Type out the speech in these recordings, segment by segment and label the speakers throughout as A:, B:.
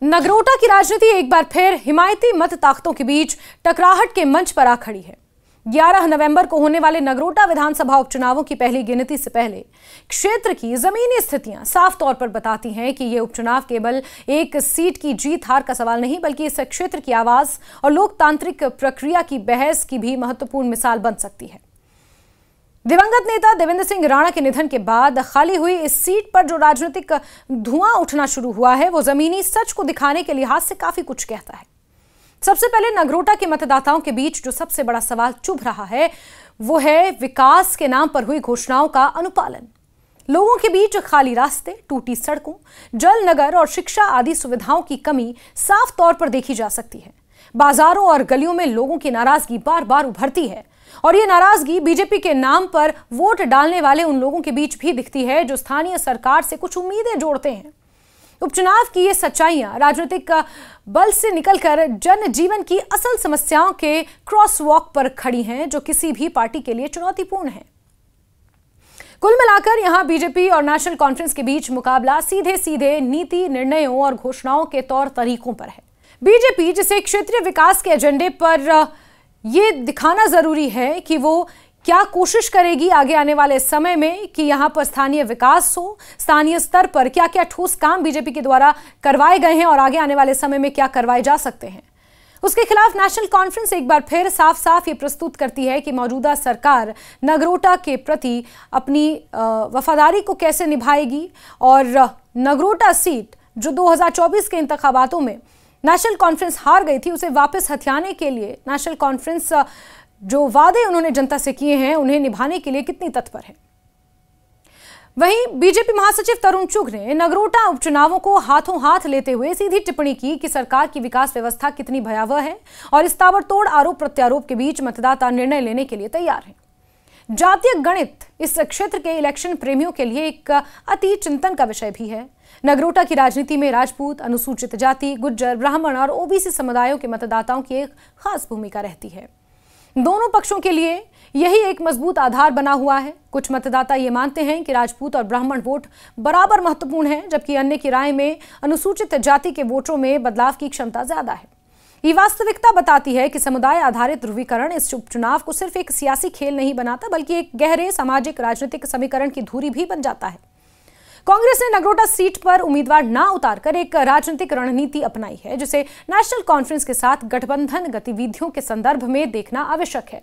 A: नगरोटा की राजनीति एक बार फिर हिमायती मत ताकतों के बीच टकराहट के मंच पर आ खड़ी है। 11 नवंबर को होने वाले नगरोटा विधानसभा उपचुनावों की पहली गिनती से पहले क्षेत्र की जमीनी स्थितियां साफ तौर पर बताती हैं कि यह उपचुनाव केवल एक सीट की जीत हार का सवाल नहीं, बल्कि इस क्षेत्र की आवाज और लोकतांत्रिक प्रक्रिया की बहस की भी महत्वपूर्ण मिसाल बन सकती है। दिवंगत नेता देवेंद्र सिंह राणा के निधन के बाद खाली हुई इस सीट पर जो राजनीतिक धुआं उठना शुरू हुआ है, वो जमीनी सच को दिखाने के लिहाज से काफी कुछ कहता है। सबसे पहले नगरोटा के मतदाताओं के बीच जो सबसे बड़ा सवाल चुभ रहा है, वो है विकास के नाम पर हुई घोषणाओं का अनुपालन। लोगों के बीच खाली रास्ते, टूटी सड़कों, जल, नगर और शिक्षा आदि सुविधाओं की कमी साफ तौर पर देखी जा सकती है। बाजारों और गलियों में लोगों की नाराजगी बार बार उभरती है और ये नाराजगी बीजेपी के नाम पर वोट डालने वाले उन लोगों के बीच भी दिखती है जो स्थानीय सरकार से कुछ उम्मीदें जोड़ते हैं। उपचुनाव की ये सच्चाइयां राजनीतिक बल से निकलकर जनजीवन की असल समस्याओं के क्रॉस वॉक पर खड़ी हैं, जो किसी भी पार्टी के लिए चुनौतीपूर्ण है। कुल मिलाकर यहां बीजेपी और नेशनल कॉन्फ्रेंस के बीच मुकाबला सीधे सीधे नीति, निर्णयों और घोषणाओं के तौर तरीकों पर है। बीजेपी, जिसे क्षेत्रीय विकास के एजेंडे पर ये दिखाना जरूरी है कि वो क्या कोशिश करेगी आगे आने वाले समय में कि यहां पर स्थानीय विकास हो, स्थानीय स्तर पर क्या क्या ठोस काम बीजेपी के द्वारा करवाए गए हैं और आगे आने वाले समय में क्या करवाए जा सकते हैं। उसके खिलाफ नेशनल कॉन्फ्रेंस एक बार फिर साफ साफ ये प्रस्तुत करती है कि मौजूदा सरकार नगरोटा के प्रति अपनी वफादारी को कैसे निभाएगी और नगरोटा सीट जो 2024 के इंतखाबातों में नेशनल कॉन्फ्रेंस हार गई थी, उसे वापस हथियाने के लिए नेशनल कॉन्फ्रेंस जो वादे उन्होंने जनता से किए हैं उन्हें निभाने के लिए कितनी तत्पर है। वहीं बीजेपी महासचिव तरुण चुघ ने नगरोटा उपचुनावों को हाथों हाथ लेते हुए सीधी टिप्पणी की कि सरकार की विकास व्यवस्था कितनी भयावह है और इस ताबड़तोड़ आरोप प्रत्यारोप के बीच मतदाता निर्णय लेने के लिए तैयार हैं। जातीय गणित इस क्षेत्र के इलेक्शन प्रेमियों के लिए एक अति चिंतन का विषय भी है। नगरोटा की राजनीति में राजपूत, अनुसूचित जाति, गुज्जर, ब्राह्मण और ओबीसी समुदायों के मतदाताओं की एक खास भूमिका रहती है। दोनों पक्षों के लिए यही एक मजबूत आधार बना हुआ है। कुछ मतदाता ये मानते हैं कि राजपूत और ब्राह्मण वोट बराबर महत्वपूर्ण है, जबकि अन्य की राय में अनुसूचित जाति के वोटरों में बदलाव की क्षमता ज्यादा है। ये वास्तविकता बताती है कि समुदाय आधारित ध्रुवीकरण इस उपचुनाव को सिर्फ एक सियासी खेल नहीं बनाता, बल्कि एक गहरे सामाजिक राजनीतिक समीकरण की धुरी भी बन जाता है। कांग्रेस ने नगरोटा सीट पर उम्मीदवार ना उतारकर एक राजनीतिक रणनीति अपनाई है, जिसे नेशनल कॉन्फ्रेंस के साथ गठबंधन गतिविधियों के संदर्भ में देखना आवश्यक है।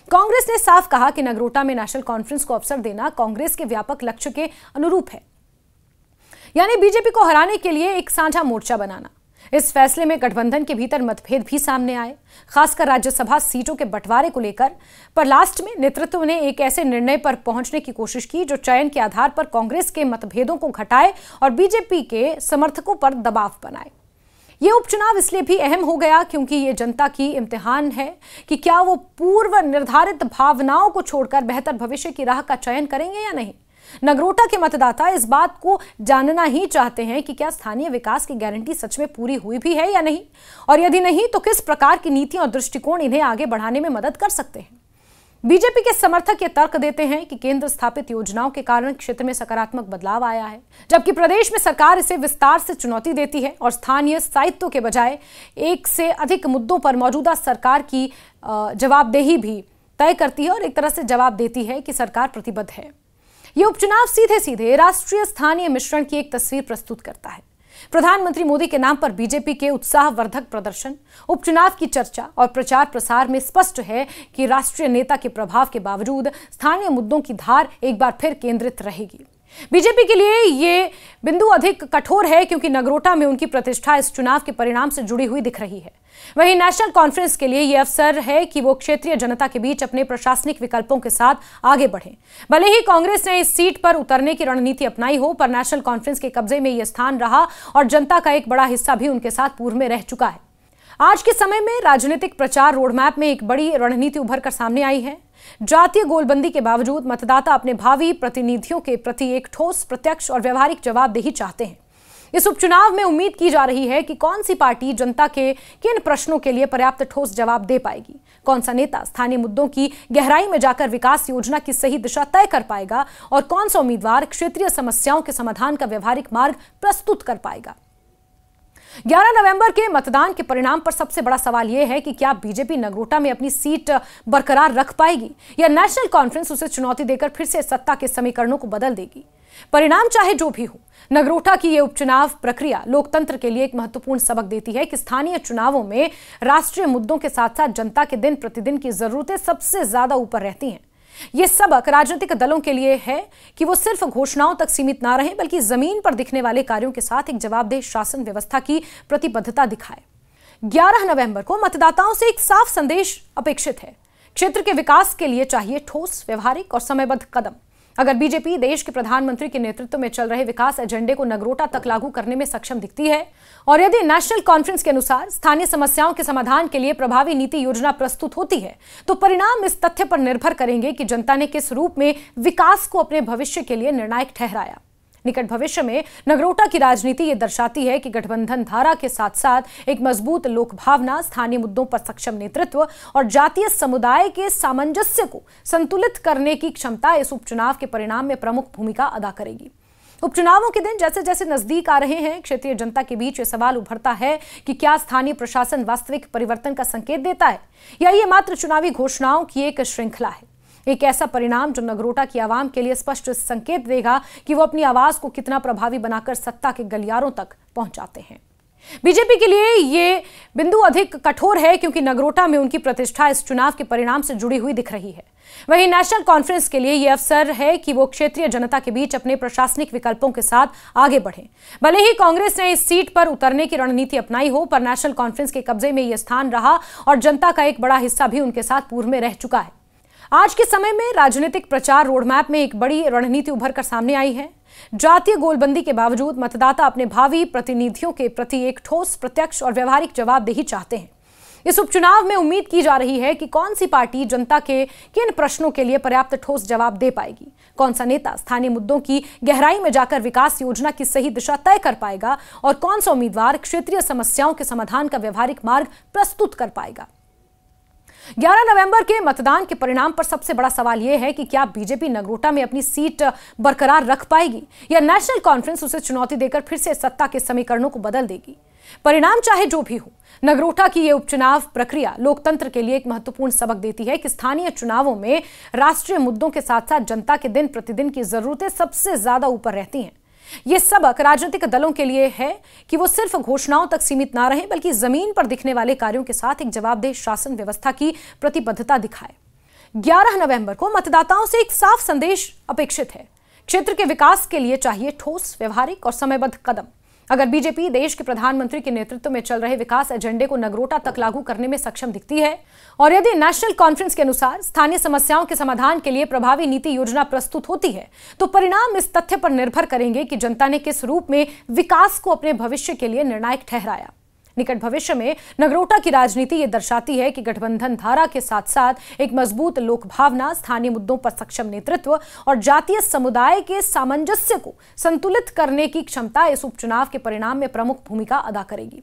A: कांग्रेस ने साफ कहा कि नगरोटा में नेशनल कॉन्फ्रेंस को अवसर देना कांग्रेस के व्यापक लक्ष्य के अनुरूप है, यानी बीजेपी को हराने के लिए एक साझा मोर्चा बनाना। इस फैसले में गठबंधन के भीतर मतभेद भी सामने आए, खासकर राज्यसभा सीटों के बंटवारे को लेकर, पर लास्ट में नेतृत्व ने एक ऐसे निर्णय पर पहुंचने की कोशिश की जो चयन के आधार पर कांग्रेस के मतभेदों को घटाए और बीजेपी के समर्थकों पर दबाव बनाए। ये उपचुनाव इसलिए भी अहम हो गया क्योंकि ये जनता की इम्तिहान है कि क्या वो पूर्व निर्धारित भावनाओं को छोड़कर बेहतर भविष्य की राह का चयन करेंगे या नहीं। नगरोटा के मतदाता इस बात को जानना ही चाहते हैं कि क्या स्थानीय विकास की गारंटी सच में पूरी हुई भी है या नहीं, और यदि नहीं तो किस प्रकार की नीति और दृष्टिकोण इन्हें आगे बढ़ाने में मदद कर सकते हैं। बीजेपी के समर्थक ये तर्क देते हैं कि केंद्र स्थापित योजनाओं के कारण क्षेत्र में सकारात्मक बदलाव आया है, जबकि प्रदेश में सरकार इसे विस्तार से चुनौती देती है और स्थानीय स्थायित्व के बजाय एक से अधिक मुद्दों पर मौजूदा सरकार की जवाबदेही भी तय करती है और एक तरह से जवाब देती है कि सरकार प्रतिबद्ध है। यह उपचुनाव सीधे सीधे राष्ट्रीय स्थानीय मिश्रण की एक तस्वीर प्रस्तुत करता है। प्रधानमंत्री मोदी के नाम पर बीजेपी के उत्साहवर्धक प्रदर्शन, उपचुनाव की चर्चा और प्रचार प्रसार में स्पष्ट है कि राष्ट्रीय नेता के प्रभाव के बावजूद स्थानीय मुद्दों की धार एक बार फिर केंद्रित रहेगी। बीजेपी के लिए ये बिंदु अधिक कठोर है क्योंकि नगरोटा में उनकी प्रतिष्ठा इस चुनाव के परिणाम से जुड़ी हुई दिख रही है। वहीं नेशनल कॉन्फ्रेंस के लिए यह अवसर है कि वो क्षेत्रीय जनता के बीच अपने प्रशासनिक विकल्पों के साथ आगे बढ़े। भले ही कांग्रेस ने इस सीट पर उतरने की रणनीति अपनाई हो, पर नेशनल कॉन्फ्रेंस के कब्जे में यह स्थान रहा और जनता का एक बड़ा हिस्सा भी उनके साथ पूर्व में रह चुका है। आज के समय में राजनीतिक प्रचार रोडमैप में एक बड़ी रणनीति उभर कर सामने आई है। जातीय गोलबंदी के बावजूद मतदाता अपने भावी प्रतिनिधियों के प्रति एक ठोस, प्रत्यक्ष और व्यवहारिक जवाबदेही चाहते हैं। इस उपचुनाव में उम्मीद की जा रही है कि कौन सी पार्टी जनता के किन प्रश्नों के लिए पर्याप्त ठोस जवाब दे पाएगी, कौन सा नेता स्थानीय मुद्दों की गहराई में जाकर विकास योजना की सही दिशा तय कर पाएगा और कौन सा उम्मीदवार क्षेत्रीय समस्याओं के समाधान का व्यवहारिक मार्ग प्रस्तुत कर पाएगा। 11 नवंबर के मतदान के परिणाम पर सबसे बड़ा सवाल यह है कि क्या बीजेपी नगरोटा में अपनी सीट बरकरार रख पाएगी या नेशनल कॉन्फ्रेंस उसे चुनौती देकर फिर से सत्ता के समीकरणों को बदल देगी। परिणाम चाहे जो भी हो, नगरोटा की यह उपचुनाव प्रक्रिया लोकतंत्र के लिए एक महत्वपूर्ण सबक देती है कि स्थानीय चुनावों में राष्ट्रीय मुद्दों के साथ साथ जनता के दिन प्रतिदिन की जरूरतें सबसे ज्यादा ऊपर रहती हैं। ये सबक राजनीतिक दलों के लिए है कि वो सिर्फ घोषणाओं तक सीमित ना रहें, बल्कि जमीन पर दिखने वाले कार्यों के साथ एक जवाबदेह शासन व्यवस्था की प्रतिबद्धता दिखाए। 11 नवंबर को मतदाताओं से एक साफ संदेश अपेक्षित है। क्षेत्र के विकास के लिए चाहिए ठोस, व्यवहारिक और समयबद्ध कदम। अगर बीजेपी देश के प्रधानमंत्री के नेतृत्व में चल रहे विकास एजेंडे को नगरोटा तक लागू करने में सक्षम दिखती है और यदि नेशनल कॉन्फ्रेंस के अनुसार स्थानीय समस्याओं के समाधान के लिए प्रभावी नीति योजना प्रस्तुत होती है, तो परिणाम इस तथ्य पर निर्भर करेंगे कि जनता ने किस रूप में विकास को अपने भविष्य के लिए निर्णायक ठहराया। निकट भविष्य में नगरोटा की राजनीति ये दर्शाती है कि गठबंधन धारा के साथ साथ एक मजबूत लोक भावना, स्थानीय मुद्दों पर सक्षम नेतृत्व और जातीय समुदाय के सामंजस्य को संतुलित करने की क्षमता इस उपचुनाव के परिणाम में प्रमुख भूमिका अदा करेगी। उपचुनावों के दिन जैसे जैसे नजदीक आ रहे हैं, क्षेत्रीय जनता के बीच ये सवाल उभरता है कि क्या स्थानीय प्रशासन वास्तविक परिवर्तन का संकेत देता है या ये मात्र चुनावी घोषणाओं की एक श्रृंखला है। एक ऐसा परिणाम जो नगरोटा की आवाम के लिए स्पष्ट संकेत देगा कि वो अपनी आवाज को कितना प्रभावी बनाकर सत्ता के गलियारों तक पहुंचाते हैं। बीजेपी के लिए ये बिंदु अधिक कठोर है क्योंकि नगरोटा में उनकी प्रतिष्ठा इस चुनाव के परिणाम से जुड़ी हुई दिख रही है। वहीं नेशनल कॉन्फ्रेंस के लिए यह अवसर है कि वो क्षेत्रीय जनता के बीच अपने प्रशासनिक विकल्पों के साथ आगे बढ़े। भले ही कांग्रेस ने इस सीट पर उतरने की रणनीति अपनाई हो, पर नेशनल कॉन्फ्रेंस के कब्जे में यह स्थान रहा और जनता का एक बड़ा हिस्सा भी उनके साथ पूर्व में रह चुका है। आज के समय में राजनीतिक प्रचार रोडमैप में एक बड़ी रणनीति उभर कर सामने आई है। जातीय गोलबंदी के बावजूद मतदाता अपने भावी प्रतिनिधियों के प्रति एक ठोस, प्रत्यक्ष और व्यवहारिक जवाबदेही चाहते हैं। इस उपचुनाव में उम्मीद की जा रही है कि कौन सी पार्टी जनता के किन प्रश्नों के लिए पर्याप्त ठोस जवाब दे पाएगी, कौन सा नेता स्थानीय मुद्दों की गहराई में जाकर विकास योजना की सही दिशा तय कर पाएगा और कौन सा उम्मीदवार क्षेत्रीय समस्याओं के समाधान का व्यवहारिक मार्ग प्रस्तुत कर पाएगा। 11 नवंबर के मतदान के परिणाम पर सबसे बड़ा सवाल यह है कि क्या बीजेपी नगरोटा में अपनी सीट बरकरार रख पाएगी या नेशनल कॉन्फ्रेंस उसे चुनौती देकर फिर से सत्ता के समीकरणों को बदल देगी। परिणाम चाहे जो भी हो, नगरोटा की यह उपचुनाव प्रक्रिया लोकतंत्र के लिए एक महत्वपूर्ण सबक देती है कि स्थानीय चुनावों में राष्ट्रीय मुद्दों के साथ साथ जनता के दिन प्रतिदिन की जरूरतें सबसे ज्यादा ऊपर रहती हैं। ये सबक राजनीतिक दलों के लिए है कि वो सिर्फ घोषणाओं तक सीमित ना रहें, बल्कि जमीन पर दिखने वाले कार्यों के साथ एक जवाबदेह शासन व्यवस्था की प्रतिबद्धता दिखाए। 11 नवंबर को मतदाताओं से एक साफ संदेश अपेक्षित है। क्षेत्र के विकास के लिए चाहिए ठोस, व्यवहारिक और समयबद्ध कदम। अगर बीजेपी देश के प्रधानमंत्री के नेतृत्व में चल रहे विकास एजेंडे को नगरोटा तक लागू करने में सक्षम दिखती है और यदि नेशनल कॉन्फ्रेंस के अनुसार स्थानीय समस्याओं के समाधान के लिए प्रभावी नीति योजना प्रस्तुत होती है, तो परिणाम इस तथ्य पर निर्भर करेंगे कि जनता ने किस रूप में विकास को अपने भविष्य के लिए निर्णायक ठहराया। निकट भविष्य में नगरोटा की राजनीति ये दर्शाती है कि गठबंधन धारा के साथ साथ एक मजबूत लोक भावना, स्थानीय मुद्दों पर सक्षम नेतृत्व और जातीय समुदाय के सामंजस्य को संतुलित करने की क्षमता इस उपचुनाव के परिणाम में प्रमुख भूमिका अदा करेगी।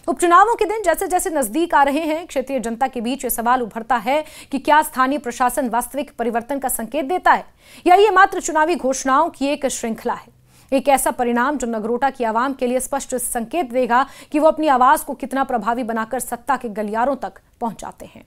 A: उपचुनावों के दिन जैसे जैसे नजदीक आ रहे हैं, क्षेत्रीय जनता के बीच ये सवाल उभरता है कि क्या स्थानीय प्रशासन वास्तविक परिवर्तन का संकेत देता है या ये मात्र चुनावी घोषणाओं की एक श्रृंखला है। एक ऐसा परिणाम जो नगरोटा की आवाम के लिए स्पष्ट संकेत देगा कि वो अपनी आवाज को कितना प्रभावी बनाकर सत्ता के गलियारों तक पहुंचाते हैं।